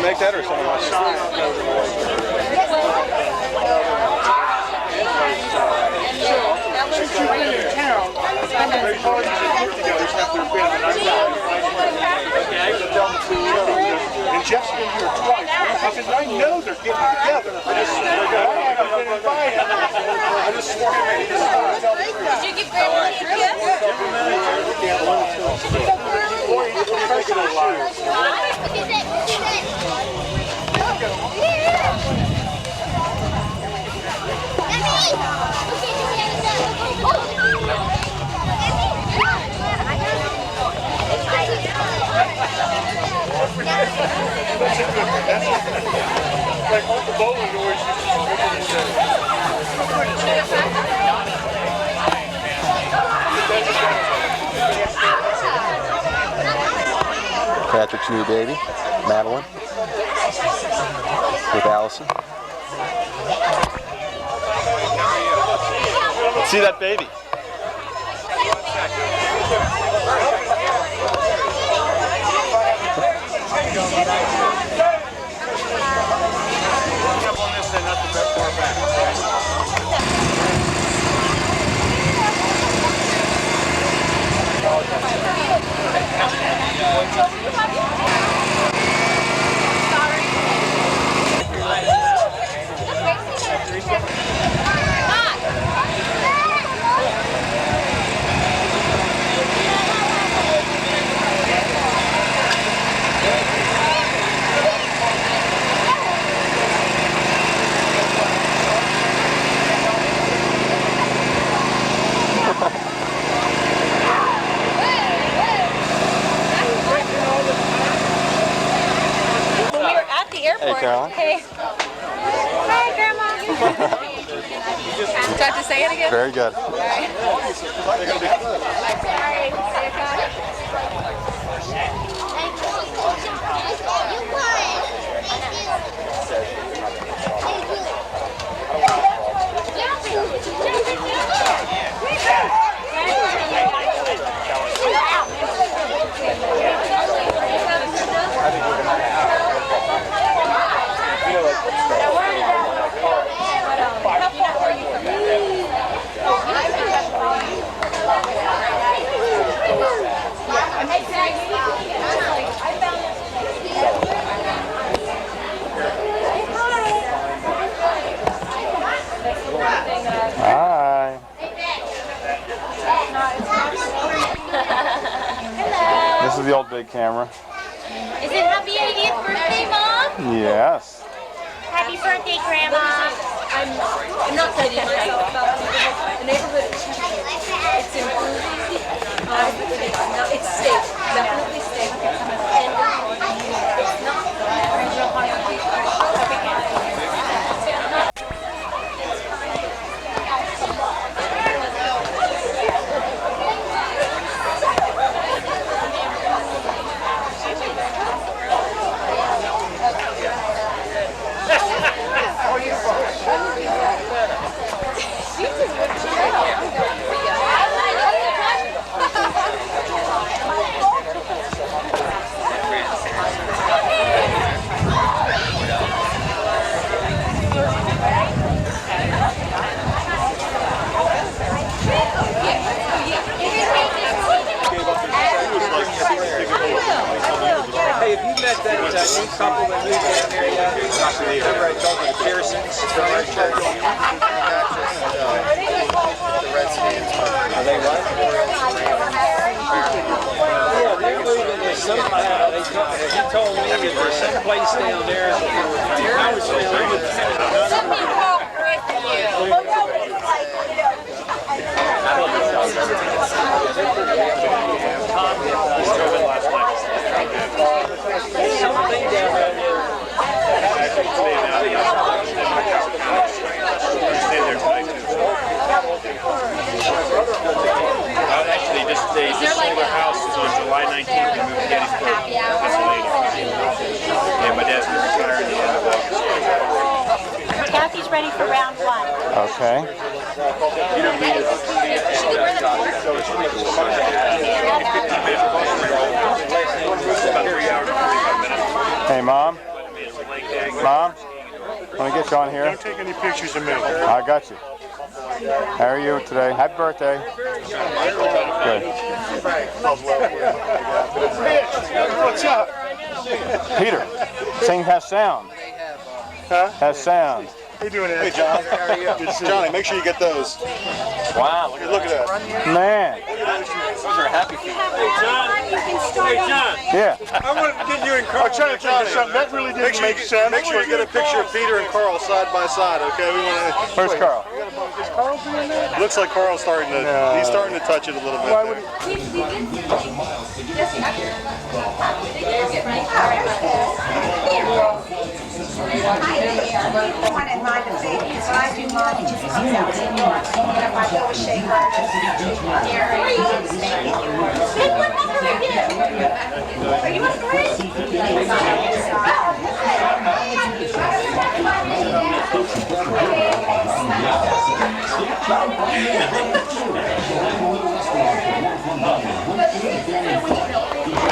Make that or something else. Since you've been in town, how many parties and get-togethers have there been? And Jeff's been here twice. I said, I know they're getting together. I haven't been invited. I just swore him in. Did you give Grandma a gift? Like all the bowling noise. Patrick's new baby, Madeline, with Allison. See that baby? Up on this and not the best far back. Hey, Caroline. Hey. Hi, Grandma. Do I have to say it again? Very good. All right. Hi. This is the old big camera. Is it happy 80th birthday, Mom? Yes. Happy birthday, Grandma. I'm not kidding myself about the neighborhood. It's improving. No, it's safe. Definitely safe. And it's not real hard. Hey, have you met that new couple that moved down there yet? Remember I told you the Pearsons? The Redskins. Are they what? Yeah, they're moving there somehow. He told me that there's some place down there. I was Let me walk with you. something down there. Actually, they just sold their house on July 19th and moved to Gettysburg, Pennsylvania. And my dad's going to retire at the end of August. Kathy's ready for round one. Okay. Hey, Mom. Mom, let me get you on here. Don't take any pictures of me. I got you. How are you today? Happy birthday. Good. What's up? Peter, sing has sound. Huh? Has sound. How you doing, Ed? Hey, John. How are you? Good to see you. Johnny, make sure you get those. Wow, Look at that. man. Those are happy feet. Hey, John. Yeah. I want to get you in I'm trying to think of something. That really didn't make sense. Make sure you get a picture of Peter and Carl side by side, okay? We want to. Where's Carl? Is Carl doing that? Looks like Carl's starting to. No. He's starting to touch it a little bit. Why would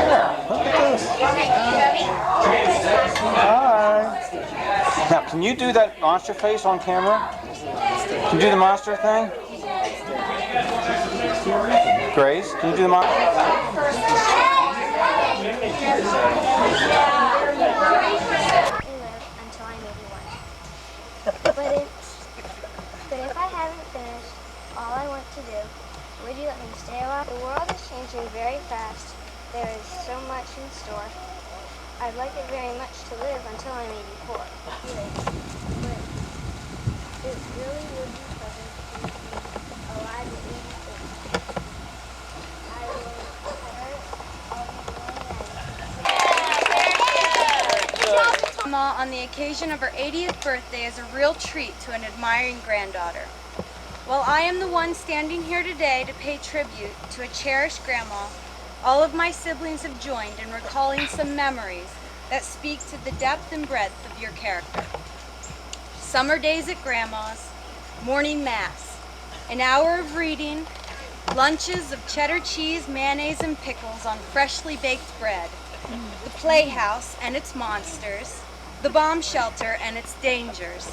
There. Hi. Now, can you do that monster face on camera? Can you do the monster thing? Grace, can you do the monster? Until I'm 81. But if I haven't finished all I want to do, would you let me stay a while? The world is changing very fast. There is so much in store. I'd like it very much to live until I'm 84. But it really would be pleasant to be alive at 86. I will hurt all the Grandma, on the occasion of her 80th birthday, is a real treat to an admiring granddaughter. While I am the one standing here today to pay tribute to a cherished grandma, all of my siblings have joined in recalling some memories that speak to the depth and breadth of your character. Summer days at Grandma's, morning mass, an hour of reading, lunches of cheddar cheese, mayonnaise, and pickles on freshly baked bread, the playhouse and its monsters, the bomb shelter and its dangers,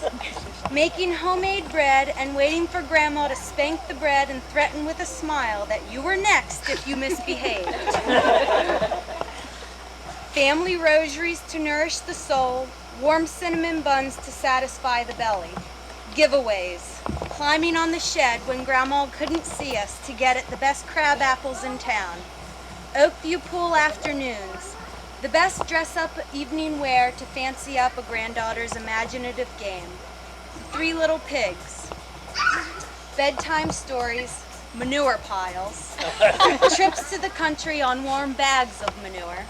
making homemade bread and waiting for Grandma to spank the bread and threaten with a smile that you were next if you misbehaved. Family rosaries to nourish the soul, warm cinnamon buns to satisfy the belly, giveaways, climbing on the shed when Grandma couldn't see us to get at the best crab apples in town, Oakview pool afternoons, the best dress-up evening wear to fancy up a granddaughter's imaginative game, Three Little Pigs, bedtime stories, manure piles, trips to the country on warm bags of manure,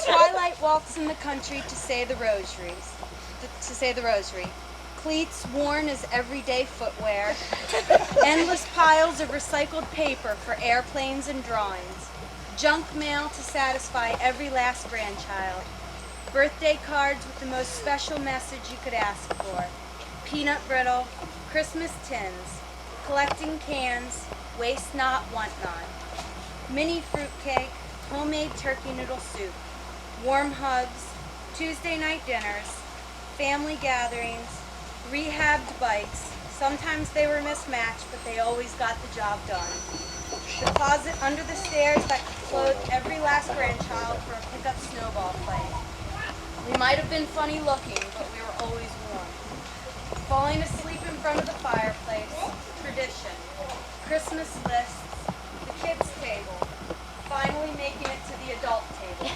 twilight walks in the country to say the rosary, cleats worn as everyday footwear, endless piles of recycled paper for airplanes and drawings, junk mail to satisfy every last grandchild, birthday cards with the most special message you could ask for, peanut brittle, Christmas tins, collecting cans, waste not, want not, mini fruitcake, homemade turkey noodle soup, warm hugs, Tuesday night dinners, family gatherings, rehabbed bikes. Sometimes they were mismatched, but they always got the job done. The closet under the stairs that could clothe every last grandchild for a pickup snowball fight. We might have been funny looking, but we were always warm. Falling asleep in front of the fireplace, tradition, Christmas lists, the kids' table, finally making it to the adult table,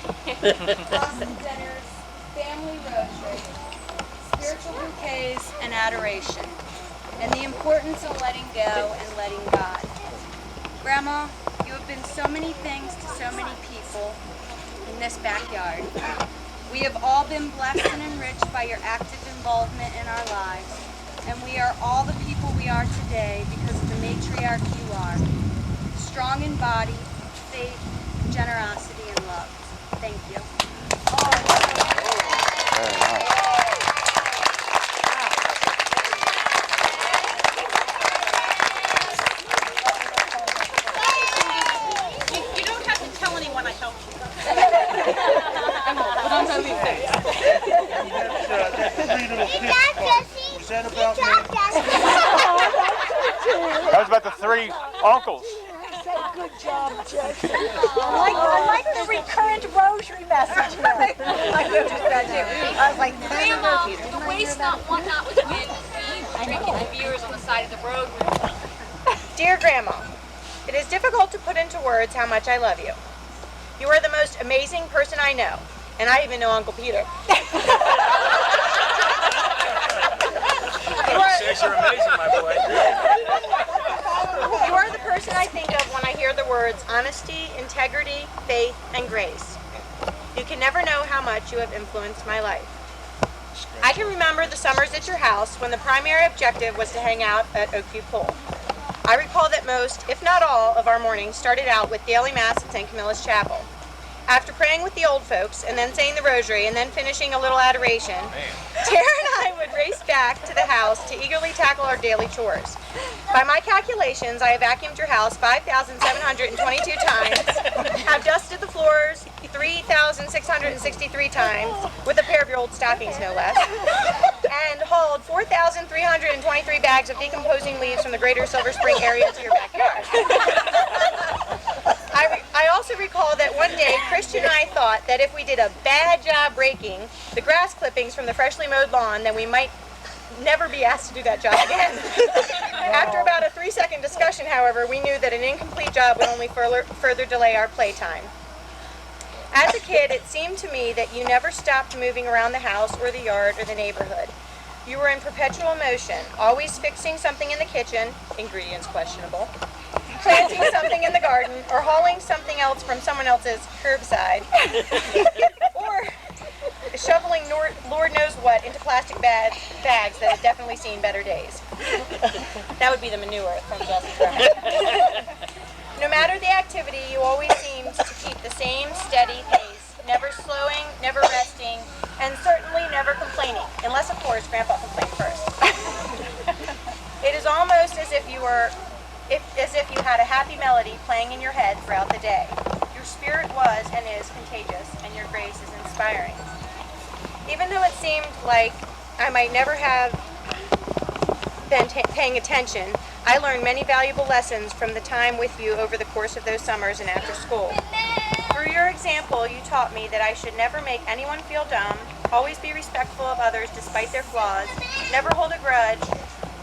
Boston dinners, family rosary, spiritual bouquets, and adoration, and the importance of letting go and letting God. Grandma, you have been so many things to so many people in this backyard. We have all been blessed and enriched by your active involvement in our lives, and we are all the people we are today because of the matriarch you are. Strong in body, faith, generosity, and love. Thank you. Very nice. little Hey, kiss Dad, part. Jesse. Was that about me? That was about the three uncles. Good job, Jesse. I like the recurrent rosary message here. I was like, Grandma, the waste not, want not was when we drinking beers on the side of the road. Dear Grandma, it is difficult to put into words how much I love you. You are the most amazing person I know, and I even know Uncle Peter. You're amazing, my boy. You are the person I think of when I hear the words honesty, integrity, faith, and grace. You can never know how much you have influenced my life. I can remember the summers at your house when the primary objective was to hang out at Oakview Pool. I recall that most, if not all, of our mornings started out with daily mass at St. Camilla's Chapel. After praying with the old folks and then saying the rosary and then finishing a little adoration, Tara and I would race back to the house to eagerly tackle our daily chores. By my calculations, I have vacuumed your house 5,722 times, have dusted the floors 3,663 times, with a pair of your old stockings no less, and hauled 4,323 bags of decomposing leaves from the greater Silver Spring area to your backyard. I also recall that one day Christian and I thought that if we did a bad job raking the grass clippings from the freshly mowed lawn, then we might never be asked to do that job again. After about a 3-second discussion, however, we knew that an incomplete job would only further delay our playtime. As a kid, it seemed to me that you never stopped moving around the house or the yard or the neighborhood. You were in perpetual motion, always fixing something in the kitchen, ingredients questionable, planting something in the garden, or hauling something else from someone else's curbside, or shoveling Lord knows what into plastic bags that have definitely seen better days. That would be the manure from Jesse's right. No matter the activity, you always seemed to keep the same steady pace, never slowing, never resting, and certainly never complaining, unless, of course, Grandpa complained first. It is almost as if you had a happy melody playing in your head throughout the day. Your spirit was and is contagious, and your grace is inspiring. Even though it seemed like I might never have been paying attention, I learned many valuable lessons from the time with you over the course of those summers and after school. Through your example, you taught me that I should never make anyone feel dumb, always be respectful of others despite their flaws, never hold a grudge,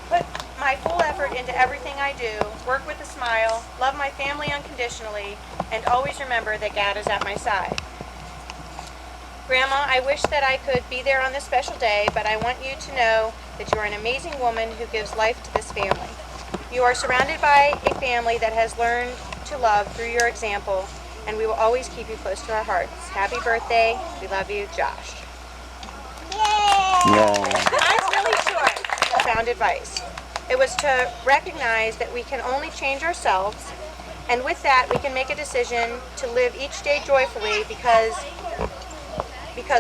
put my full effort into everything I do, work with a smile, love my family unconditionally, and always remember that God is at my side. Grandma, I wish that I could be there on this special day, but I want you to know that you are an amazing woman who gives life to this family. You are surrounded by a family that has learned to love through your example, and we will always keep you close to our hearts. Happy birthday. We love you, Josh. That's really short. Profound advice. It was to recognize that we can only change ourselves, and with that we can make a decision to live each day joyfully because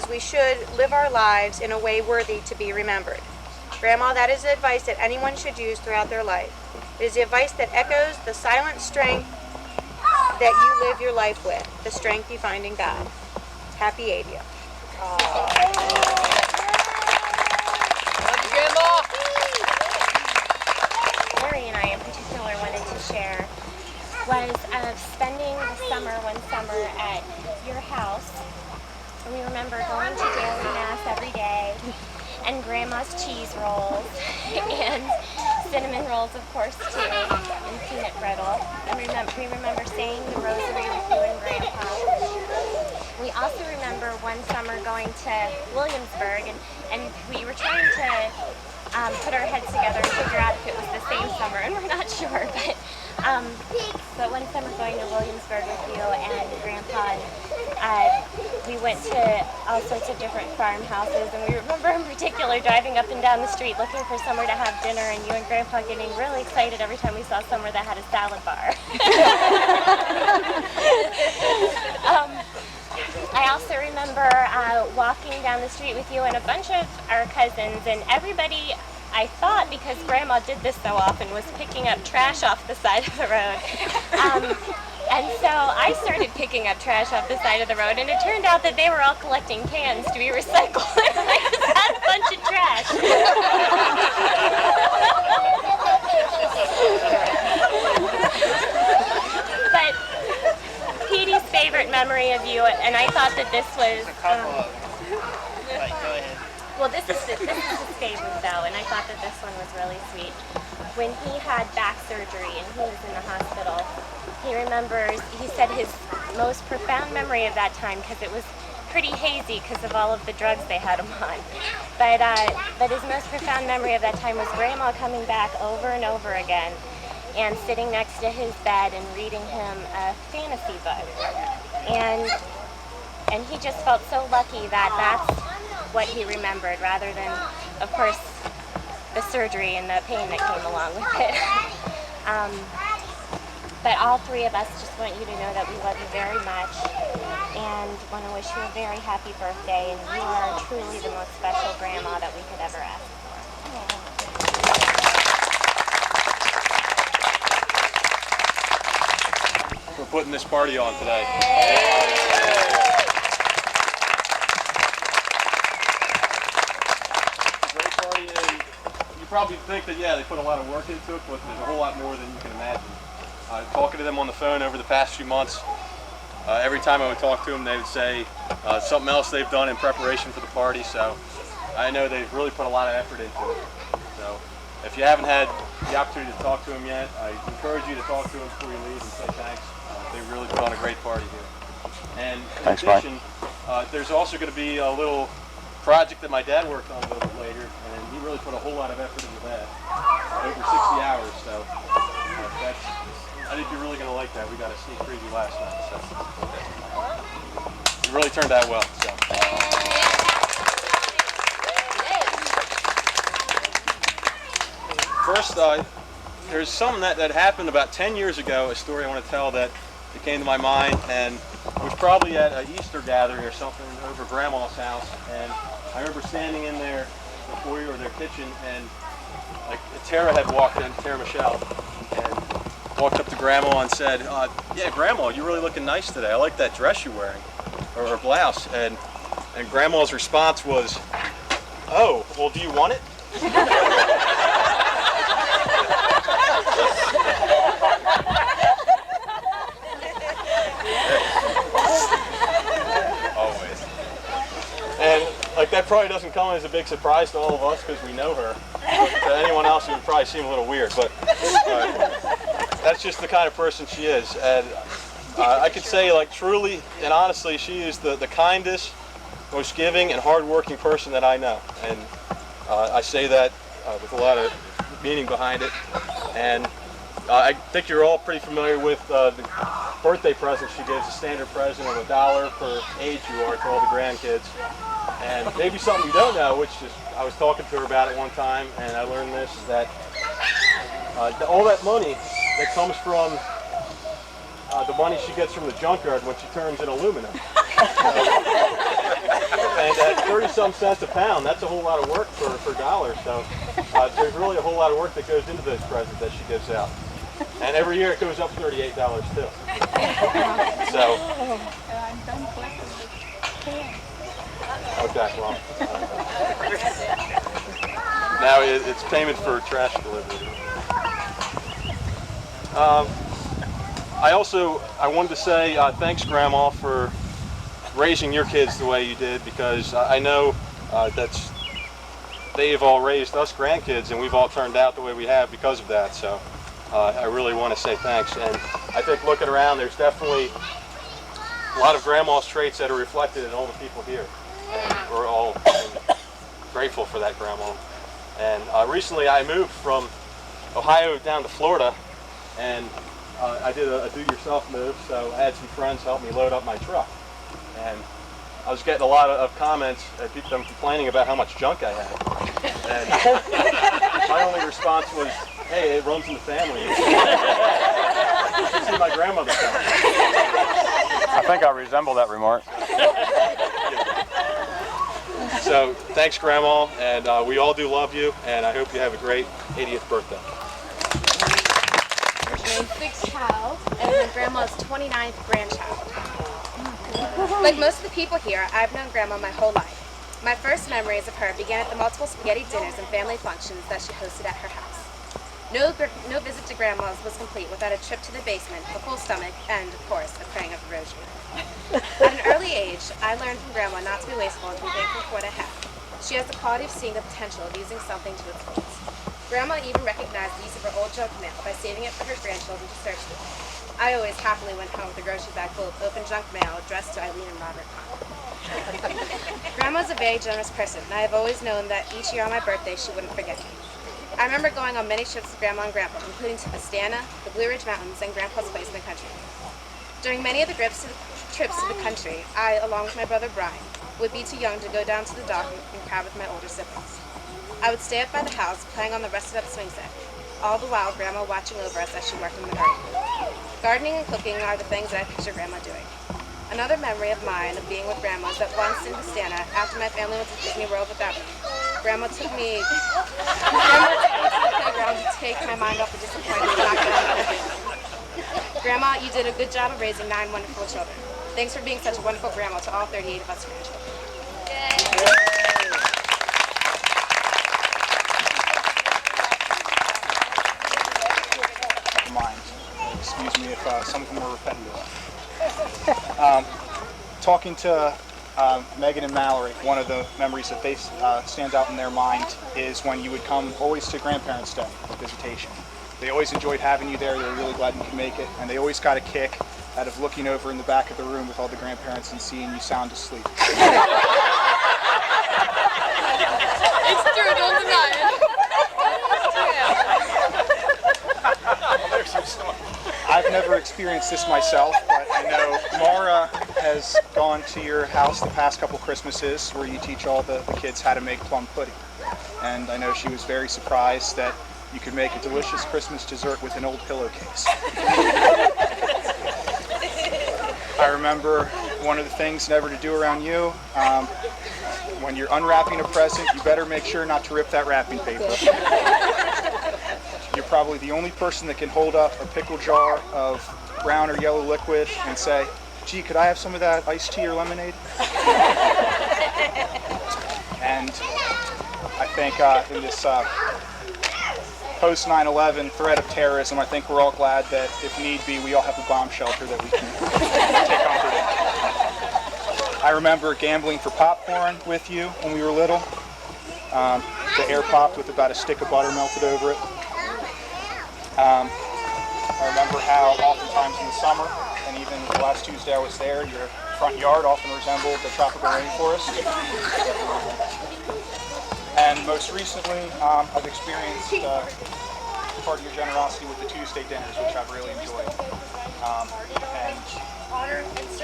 we should live our lives in a way worthy to be remembered. Grandma, that is the advice that anyone should use throughout their life. It is the advice that echoes the silent strength that you live your life with, the strength you find in God. Happy 80th. Mary and I in particular wanted to share was spending the summer, one summer at your house. And we remember going to daily mass every day, and Grandma's cheese rolls, and cinnamon rolls, of course, too, and peanut brittle. And we remember saying the rosary with you and Grandpa. We also remember one summer going to Williamsburg, and we were trying to put our heads together and figure out if it was the same summer, and we're not sure, but one summer going to Williamsburg with you and Grandpa, we went to all sorts of different farmhouses, and we remember in particular driving up and down the street looking for somewhere to have dinner, and you and Grandpa getting really excited every time we saw somewhere that had a salad bar. I also remember walking down the street with you and a bunch of our cousins, and everybody, I thought, because Grandma did this so often, was picking up trash off the side of the road. And so I started picking up trash off the side of the road, and it turned out that they were all collecting cans to be recycled. I just had a bunch of trash. But Petey's favorite memory of you, and I thought that this was. Well, this is his favorite though, and I thought that this one was really sweet. When he had back surgery and he was in the hospital, he remembers. He said his most profound memory of that time, because it was pretty hazy because of all of the drugs they had him on. But his most profound memory of that time was Grandma coming back over and over again and sitting next to his bed and reading him a fantasy book. And he just felt so lucky that that's what he remembered, rather than, of course, the surgery and the pain that came along with it. But all three of us just want you to know that we love you very much and want to wish you a very happy birthday, and you are truly the most special grandma that we could ever ask for. We're putting this party on today. Great party, and you probably think that, yeah, they put a lot of work into it, but there's a whole lot more than you can imagine. Talking to them on the phone over the past few months, every time I would talk to them, they would say something else they've done in preparation for the party, so I know they've really put a lot of effort into it. So if you haven't had the opportunity to talk to them yet, I encourage you to talk to them before you leave and say thanks. They really put on a great party here. And in addition, there's also going to be a little project that my dad worked on a little bit later, and he really put a whole lot of effort into that, over 60 hours, so I think you're really going to like that. We got a sneak preview last night, so it really turned out well. So. First, there's something that happened about 10 years ago, a story I want to tell that came to my mind, and it was probably at an Easter gathering or something over Grandma's house, and I remember standing in there, the foyer or their kitchen, and like Tara had walked in, Tara Michelle, and walked up to Grandma and said, yeah, Grandma, you're really looking nice today. I like that dress you're wearing, or blouse. And Grandma's response was, oh, well, do you want it? Always. And like that probably doesn't come as a big surprise to all of us because we know her. To anyone else, it would probably seem a little weird, but that's just the kind of person she is. And I could say, like, truly and honestly, she is the kindest, most giving and hardworking person that I know. And I say that with a lot of meaning behind it. And I think you're all pretty familiar with the birthday present she gives, a standard present of $1 per age you are to all the grandkids. And maybe something you don't know, which is, I was talking to her about it one time, and I learned this, that all that money that comes from the money she gets from the junkyard when she turns in aluminum. And at 30-some cents a pound, that's a whole lot of work for dollars. So there's really a whole lot of work that goes into those presents that she gives out. And every year it goes up $38 too. So. Okay, well. Now it's payment for trash delivery. I wanted to say thanks, Grandma, for raising your kids the way you did, because I know they've all raised us grandkids, and we've all turned out the way we have because of that. So I really want to say thanks. And I think looking around, there's definitely a lot of Grandma's traits that are reflected in all the people here. And we're all grateful for that, Grandma. And recently I moved from Ohio down to Florida, and I did a do-yourself move, so I had some friends help me load up my truck. And I was getting a lot of comments, people complaining about how much junk I had. And my only response was, hey, it runs in the family. You should see my grandmother. I think I resemble that remark. So thanks, Grandma, and we all do love you, and I hope you have a great 80th birthday. My sixth child and my grandma's 29th grandchild. Like most of the people here, I've known Grandma my whole life. My first memories of her began at the multiple spaghetti dinners and family functions that she hosted at her house. No visit to Grandma's was complete without a trip to the basement, a full stomach, and, of course, a praying of the rosary. At an early age, I learned from Grandma not to be wasteful and to be thankful for what I have. She has the quality of seeing the potential of using something to its fullest. Grandma even recognized the use of her old junk mail by saving it for her grandchildren to search through. I always happily went home with a grocery bag full of open junk mail addressed to Eileen and Robert Connor. Grandma's a very generous person, and I have always known that each year on my birthday she wouldn't forget me. I remember going on many trips with Grandma and Grandpa, including to Astana, the Blue Ridge Mountains, and Grandpa's place in the country. During many of the trips to the country, I, along with my brother Brian, would be too young to go down to the dock and crowd with my older siblings. I would stay up by the house, playing on the rusted-up swing set, all the while Grandma watching over us as she worked in the garden. Gardening and cooking are the things that I picture Grandma doing. Another memory of mine of being with Grandma is that once in Astana, after my family went to Disney World without me, Grandma took me to the playground to take my mind off the disappointment of not getting on the playground. Grandma, you did a good job of raising 9 wonderful children. Thanks for being such a wonderful grandma to all 38 of us grandchildren. Mind. Excuse me if some of them were repetitive. Talking to Megan and Mallory, one of the memories that they stands out in their mind is when you would come always to Grandparents' Day for visitation. They always enjoyed having you there. They were really glad you could make it, and they always got a kick out of looking over in the back of the room with all the grandparents and seeing you sound asleep. It's true, don't deny it. I've never experienced this myself, but I know Mara has gone to your house the past couple Christmases where you teach all the kids how to make plum pudding. And I know she was very surprised that you could make a delicious Christmas dessert with an old pillowcase. I remember one of the things never to do around you, when you're unwrapping a present, you better make sure not to rip that wrapping paper. You're probably the only person that can hold up a pickle jar of brown or yellow liquid and say, gee, could I have some of that iced tea or lemonade? And I think in this post 9/11 threat of terrorism, I think we're all glad that if need be, we all have a bomb shelter that we can take comfort in. I remember gambling for popcorn with you when we were little. The air popped with about a stick of butter melted over it. I remember how oftentimes in the summer, and even the last Tuesday I was there, your front yard often resembled the tropical rainforest. And most recently, I've experienced part of your generosity with the Tuesday dinners, which I've really enjoyed. And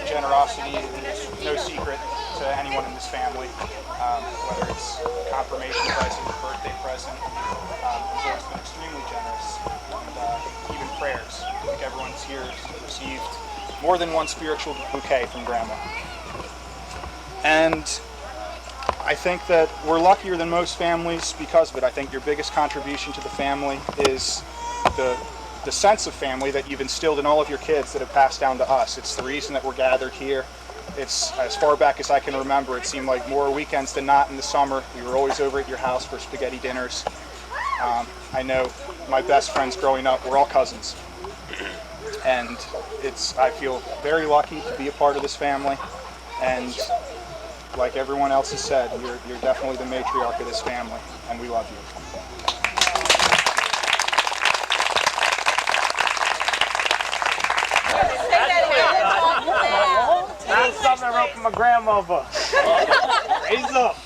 generosity is no secret to anyone in this family, whether it's a confirmation present, a birthday present. You've always been extremely generous, and even prayers. I think everyone's here received more than one spiritual bouquet from Grandma. And I think that we're luckier than most families because of it. I think your biggest contribution to the family is the sense of family that you've instilled in all of your kids that have passed down to us. It's the reason that we're gathered here. It's as far back as I can remember, it seemed like more weekends than not in the summer. We were always over at your house for spaghetti dinners. I know my best friends growing up were all cousins. And I feel very lucky to be a part of this family. And like everyone else has said, you're definitely the matriarch of this family, and we love you. That's something I wrote from my grandmother. Raise up.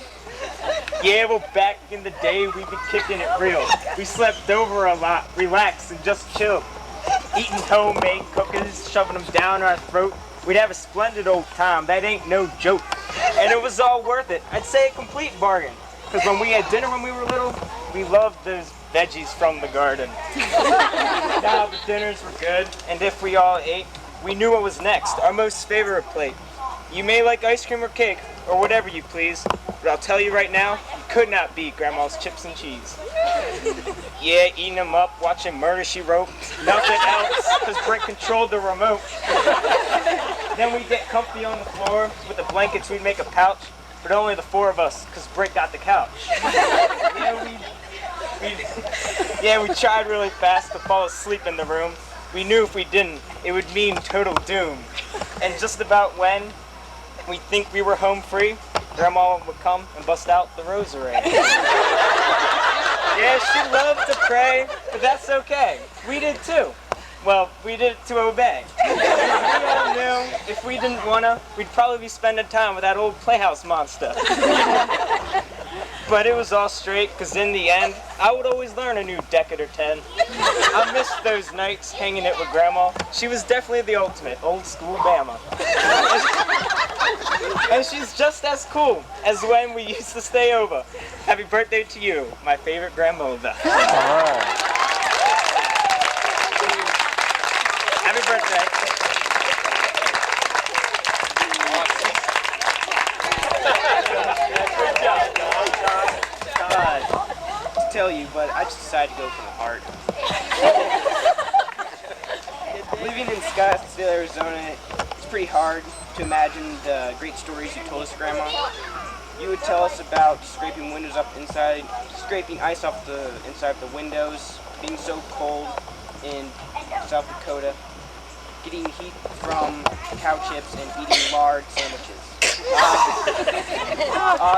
Yeah, well, back in the day, we be kicking it real. We slept over a lot, relaxed, and just chilled. Eating homemade cookies, shoving them down our throat. We'd have a splendid old time, that ain't no joke. And it was all worth it. I'd say a complete bargain. Because when we had dinner when we were little, we loved those veggies from the garden. Now the dinners were good, and if we all ate, we knew what was next, our most favorite plate. You may like ice cream or cake, or whatever you please, but I'll tell you right now, you could not beat Grandma's chips and cheese. Yeah, eating them up, watching Murder, She Wrote, nothing else, because Brent controlled the remote. Then we'd get comfy on the floor, with the blankets we'd make a pouch, but only the 4 of us, because Britt got the couch. We tried really fast to fall asleep in the room. We knew if we didn't, it would mean total doom. And just about when we think we were home free, Grandma would come and bust out the rosary. Yeah, she loved to pray, but that's okay. We did too. Well, we did it to obey. We all knew if we didn't wanna, we'd probably be spending time with that old Playhouse monster. But it was all straight, because in the end, I would always learn a new decade or 10. I missed those nights hanging it with Grandma. She was definitely the ultimate old school Bama. And she's just as cool as when we used to stay over. Happy birthday to you, my favorite grandmother. All right. Happy birthday. To tell you, but I just decided to go for the heart. Living in Scottsdale, Arizona, it's pretty hard to imagine the great stories you told us, Grandma. You would tell us about scraping windows up inside, scraping ice off the inside of the windows, being so cold in South Dakota, getting heat from cow chips and eating lard sandwiches.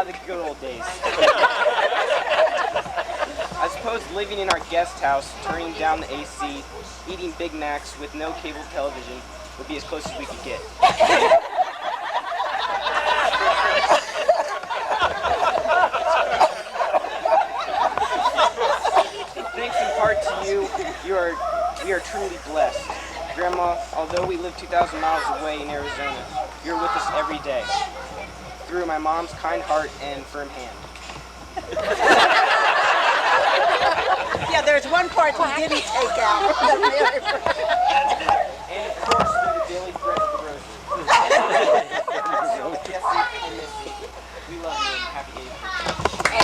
The good old days. I suppose living in our guest house, turning down the AC, eating Big Macs with no cable television would be as close as we could get. Thanks in part to you, we are truly blessed. Grandma, although we live 2,000 miles away in Arizona, you're with us every day, through my mom's kind heart and firm hand. Yeah, there's one part we didn't take out. And of course, through the daily bread of the rosary. So, Jesse and Missy, we love you and happy 8th birthday.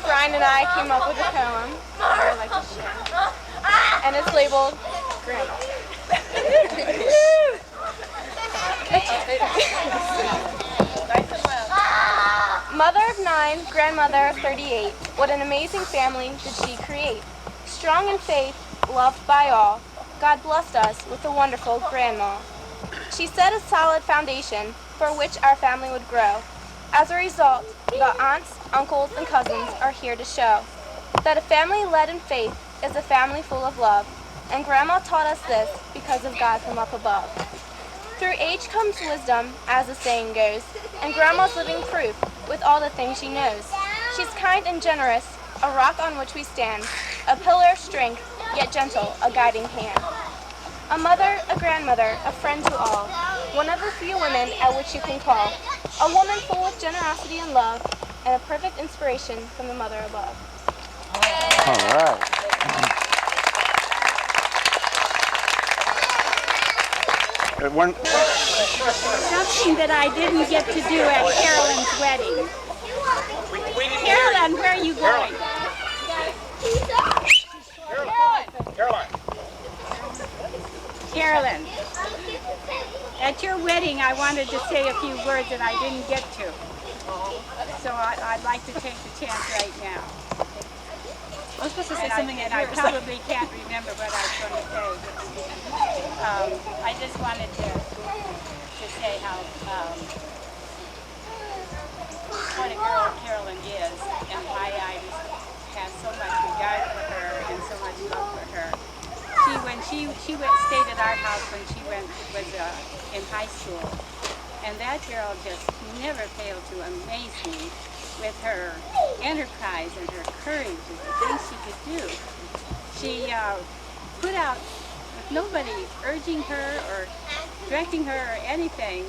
Brian and I came up with a poem that I'd like to share. And it's labeled Grandma. Mother of 9, grandmother of 38, what an amazing family did she create. Strong in faith, loved by all, God blessed us with a wonderful grandma. She set a solid foundation for which our family would grow. As a result, the aunts, uncles, and cousins are here to show that a family led in faith is a family full of love, and Grandma taught us this because of God from up above. Through age comes wisdom, as the saying goes, and Grandma's living proof with all the things she knows. She's kind and generous, a rock on which we stand, a pillar of strength, yet gentle, a guiding hand. A mother, a grandmother, a friend to all, one of the few women at which you can call, a woman full of generosity and love, and a perfect inspiration from the mother above. All right. Something that I didn't get to do at Carolyn's wedding. Carolyn, where are you going? Carolyn, at your wedding I wanted to say a few words and I didn't get to. So I'd like to take the chance right now. I was supposed to say something and I probably can't remember what I was going to say. I just wanted to say how what a girl Carolyn is and why I have so much regard for her and so much love for her. When she stayed at our house when she was in high school, and that girl just never failed to amaze me with her enterprise and her courage and the things she could do. She put out, with nobody urging her or directing her or anything,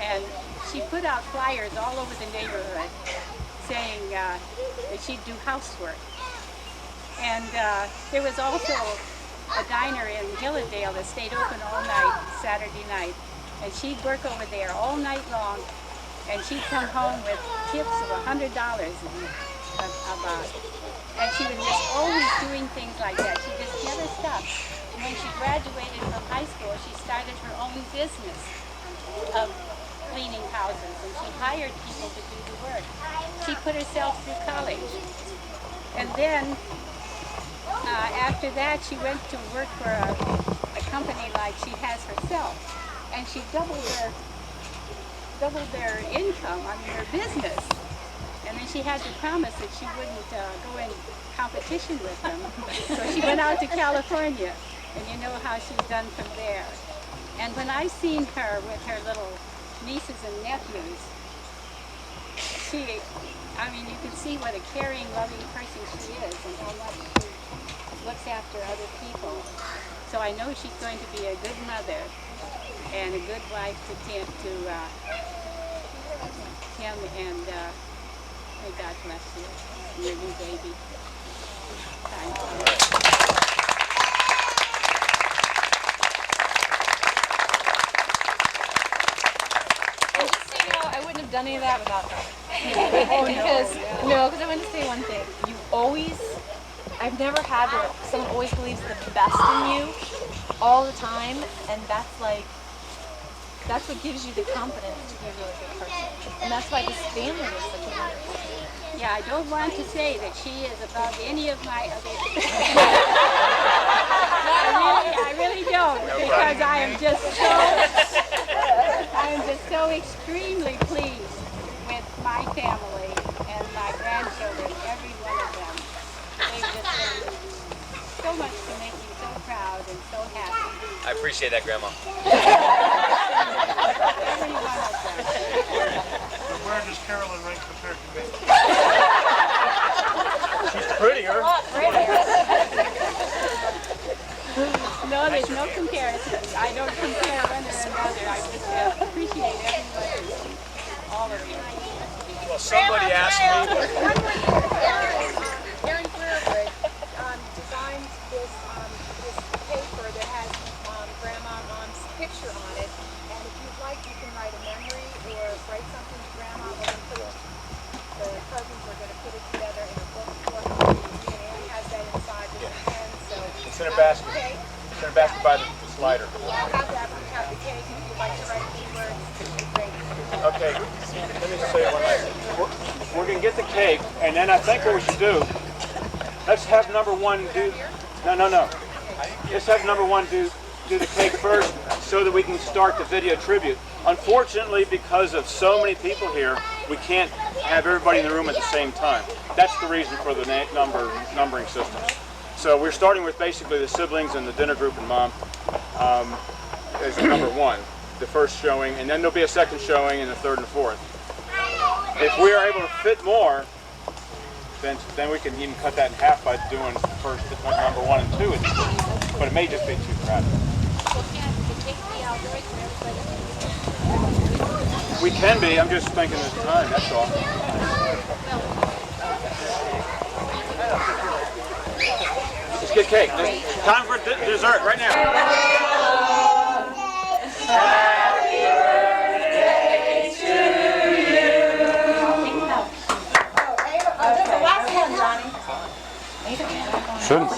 and she put out flyers all over the neighborhood saying that she'd do housework. And there was also a diner in Hilladale that stayed open all night, Saturday night, and she'd work over there all night long, and she'd come home with tips of $100. And about. And she was just always doing things like that. She just never stopped. And when she graduated from high school, she started her own business of cleaning houses, and she hired people to do the work. She put herself through college. And then, after that, she went to work for a company like she has herself. And she doubled their income, her business. And then she had to promise that she wouldn't go in competition with them. So she went out to California, and you know how she's done from there. And when I seen her with her little nieces and nephews, you can see what a caring, loving person she is and how much she looks after other people. So I know she's going to be a good mother and a good wife to Tim, and may God bless you and your new baby. Thank you. I wouldn't have done any of that without her. Because I want to say one thing. I've never had where someone always believes the best in you all the time, and that's what gives you the confidence to be a really good person. And that's why this family is such a wonderful thing. Yeah, I don't want to say that she is above any of my other I really don't, because I am just so extremely pleased with my family and my grandchildren, every one of them. They've just done so much to make me so proud and so happy. I appreciate that, Grandma. Every one of them. Where does Carolyn rank compared to me? She's prettier. No, there's no comparison. I don't compare one or another. I just appreciate everybody, all of you. Well, somebody asked me. Aaron Brewerwood designed this paper that has Grandma and Mom's picture on it. And if you'd like, you can write a memory or write something to Grandma. We're going to put it, the cousins are going to put it together in a book for her. And Ann has that inside with a pen. So It's in a basket. Okay. It's in a basket by the slider. I'll have that. We have the cake. If you'd like to write a few words, great. Okay, let me say one last thing. We're going to get the cake, and then I think what we should do, let's have number one do, no. Let's have number one do the cake first so that we can start the video tribute. Unfortunately, because of so many people here, we can't have everybody in the room at the same time. That's the reason for the numbering system. So we're starting with basically the siblings and the dinner group and Mom as number one, the first showing, and then there'll be a second showing and a third and a fourth. If we are able to fit more, then we can even cut that in half by doing first number one and two, but it may just be too crowded. We can be, I'm just thinking of time, that's all. Let's get cake. Time for dessert right now. Happy birthday to you. Just the last one, Johnny. Shouldn't.